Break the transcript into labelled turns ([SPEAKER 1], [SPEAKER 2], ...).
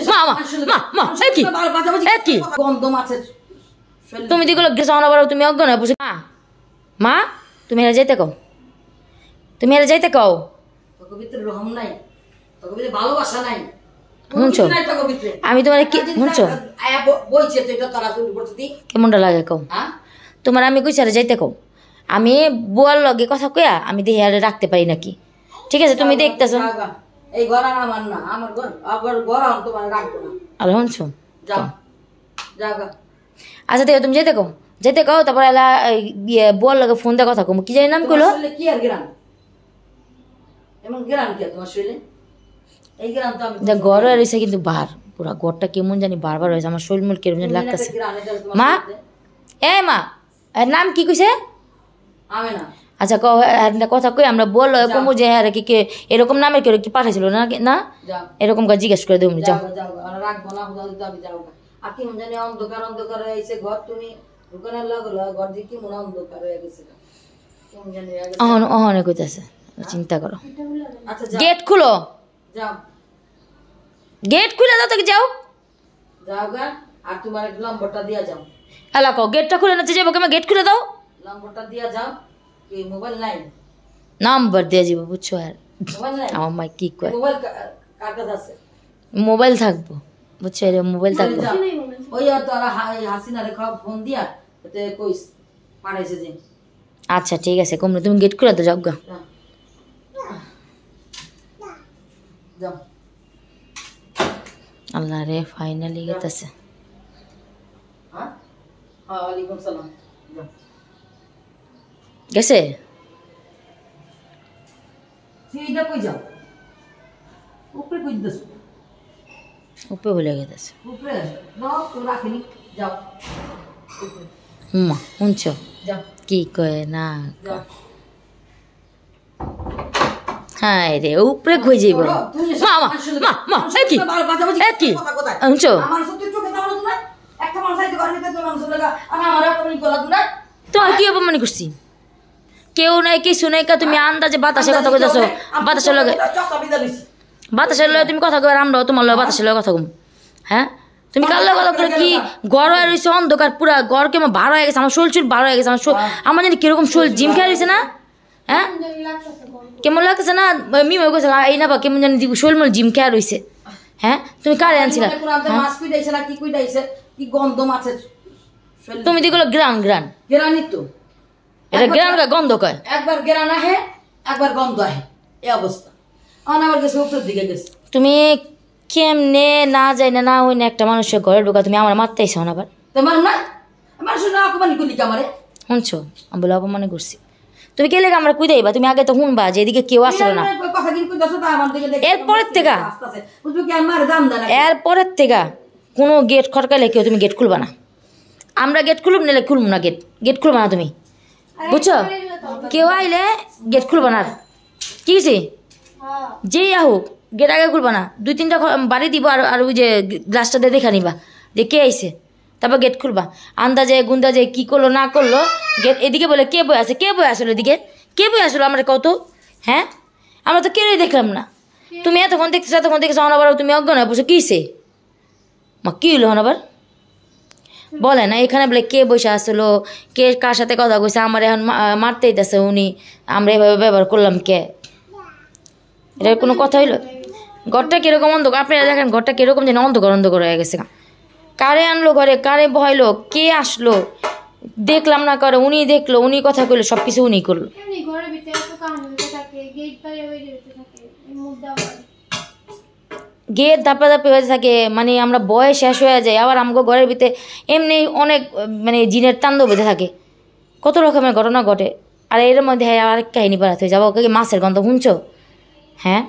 [SPEAKER 1] মা মা মা মা কি কি
[SPEAKER 2] গন্ধ মাছের
[SPEAKER 1] তুমি দিগুলো গেছানো বারো তুমি অজ্ঞান হয়ে বসে মা মা তুমি এরা যাইতে কও তুমি এরা যাইতে কও
[SPEAKER 2] তোকে ভিতরে রহম নাই তোকে ভিতরে ভালোবাসা নাই
[SPEAKER 1] শুনছো আমি তোমার কি শুনছো
[SPEAKER 2] বইছে তো এটা তোরা তুই বলছিস
[SPEAKER 1] কেমনটা লাগে কও
[SPEAKER 2] হ্যাঁ
[SPEAKER 1] তোমার আমি কইছি আর যাইতে কও আমি বুয়ার লগে কথা কইয়া আমি দেহে আর রাখতে পারি নাকি ঠিক আছে তুমি দেখতেছো
[SPEAKER 2] এই ঘর আমার না আমার ঘর আবার ঘর আর তোমার রাখবো না
[SPEAKER 1] আর শুনছো
[SPEAKER 2] যাও যাও
[SPEAKER 1] আচ্ছা দেখো তুমি যেতে কও তারপর এলা বুয়ার লগে ফোন দিয়ে কথা কম কি জানি নাম কইলো
[SPEAKER 2] কি আর গ্রাম এমন গ্রাম কি তোমার শরীরে এই গ্রাম তো আমি
[SPEAKER 1] ঘর রয়েছে কিন্তু বার পুরা ঘরটা কেমন জানি বারবার রয়েছে আমার শরীর মূল কেমন জানি লাগতেছে মা মা এর নাম কি কইছে
[SPEAKER 2] আমি না
[SPEAKER 1] আচ্ছা কথা কই আমরা বললো কমু যে হ্যাঁ কি কে এরকম নামের কেউ কি পাঠাইছিল না না এরকম কাজ জিজ্ঞেস করে দেবো যাও
[SPEAKER 2] রাখবো না যাবি যাও আর কি মন জানি অন্ধকার অন্ধকার হয়েছে ঘর তুমি দোকানের লাগলো ঘর দিয়ে কি মনে অন্ধকার হয়ে গেছে
[SPEAKER 1] অহনে কইতাছে চিন্তা করো গেট খুলো
[SPEAKER 2] যাও
[SPEAKER 1] গেট খুলে দাও তো যাও
[SPEAKER 2] যাও গা আর তোমার নম্বরটা দিয়া যাও
[SPEAKER 1] এলা কও গেটটা খুলে না যাবো কেমন গেট খুলে দাও
[SPEAKER 2] নম্বরটা দিয়া যাও এই মোবাইল নাই
[SPEAKER 1] নাম্বার দিয়ে যাবো বুঝছো আর
[SPEAKER 2] মোবাইল নাই
[SPEAKER 1] আমার মা কি কয়
[SPEAKER 2] মোবাইল কার কাছে আছে
[SPEAKER 1] মোবাইল থাকবো বুঝছো এর মোবাইল থাকবো
[SPEAKER 2] ওই তোরা হাসিনারে ফোন দিয়া এতে কইস পাঠাইছে যে
[SPEAKER 1] আচ্ছা ঠিক আছে কমলে তুমি গেট খুলে দাও যাও গা
[SPEAKER 2] যাও
[SPEAKER 1] আল্লাহ রে ফাইনালি গেতেছে
[SPEAKER 2] হ্যাঁ ওয়ালাইকুম সালাম
[SPEAKER 1] গেছে
[SPEAKER 2] সেইটা কই যাও উপরে কই দছ
[SPEAKER 1] উপরে বলে গেছে
[SPEAKER 2] উপরে নাও তো রাখনি যাও
[SPEAKER 1] মা শুনছো
[SPEAKER 2] যাও
[SPEAKER 1] কি কয় না হায় রে উপরে কই যাইব মা মা মা মা কি কি শুনছো
[SPEAKER 2] আমার সত্যি চোখে দাও না একটা মানুষ আইতে পারবি তো মানুষ লাগা আমার আপনি গলা না
[SPEAKER 1] তোমার কি অপমান করছি কেউ নাই কিছু নাই কা তুমি আন্দাজে বাতাসে কথা কইতাছো বাতাসের লগে তুমি কথা কই আমরা তোমার লগে বাতাসের লগে কথা কম হ্যাঁ তুমি কাল লগে কথা করে কি গড় হয়ে রইছে অন্ধকার পুরা গড় কেমন ভার হয়ে গেছে আমার শরীর ভার হয়ে গেছে আমার জানি কিরকম শরীর জিম খেয়ে রয়েছে না হ্যাঁ কেমন লাগতেছে না মিমে কইছে এই না বা কেমন জানি শরীর মনে জিম খেয়ে রয়েছে হ্যাঁ তুমি কারে আনছিলা
[SPEAKER 2] মাছ কুইডাইছে না কি কুইডাইছে কি গন্ধ মাছের
[SPEAKER 1] তুমি দিগুলো
[SPEAKER 2] গ্রানি তো
[SPEAKER 1] এটা গ্রান গন্ধ কয়
[SPEAKER 2] একবার গ্রান আহে একবার গন্ধ আহে এই অবস্থা আমার গেছে উপরের দিকে গেছে
[SPEAKER 1] তুমি কেমনে না যাই না না হই না একটা মানুষের ঘরে ঢোকা তুমি আমার মারতেইছো না আবার
[SPEAKER 2] তোমার না আমার শুনে অপমানি করলি আমারে
[SPEAKER 1] শুনছো আমি বলে অপমানে করছি তুমি কে লেগে আমরা কুই দেবা তুমি আগে তো শুনবা যে এদিকে কেউ আসলো না এরপরের থেকে কোনো গেট খটকালে কেউ তুমি গেট খুলবা না আমরা গেট খুলব নিলে খুলব না গেট খুলবা না তুমি বুঝছো কেউ আইলে গেট খুলবা না কি হয়েছে যেই হোক গেট আগে খুলবা না 2-3টা বাড়ি দিব আর ওই যে গ্লাসটা দিয়ে দেখা নিবা যে কে আইছে তারপর গেট খুলবা আন্দাজে গুন্দাজে কি করলো না করলো গেট এদিকে বলে কে বই আসলো এদিকে কে বই আসলো আমরা কত হ্যাঁ আমরা তো কেউই দেখলাম না তুমি এতক্ষণ দেখতেছো আবার তুমি অজ্ঞান হয়ে বসে কিসে মা কী হইলো আবার বলে না এখানে বলে কে বসে আসলো কে কার সাথে কথা কইছে আমার এখন মারতেই দিতেছে উনি আমরা এভাবে ব্যবহার করলাম কে এটার কোনো কথা হইলো ঘরটা কীরকম অন্ধকার আপনারা দেখেন ঘরটা কীরকম যেন অন্ধকার হয়ে গেছে কারে আনলো ঘরে কারে বহাইলো কে আসলো দেখলাম না করে উনি দেখলো উনি কথা কইলো সব কিছু উনি করলো গেট ধাপাধাপি হয়ে থাকে মানে আমরা বয়স শেষ হয়ে যায় আবার আমাকে ঘরের ভিতরে এমনি অনেক মানে জিনের তাণ্ডব বেঁধে থাকে কত রকমের ঘটনা ঘটে আর এর মধ্যে হ্যাঁ আরেক কাহিনী বাড়াতে হয়ে যাবো মাছের গন্ধ শুনছো হ্যাঁ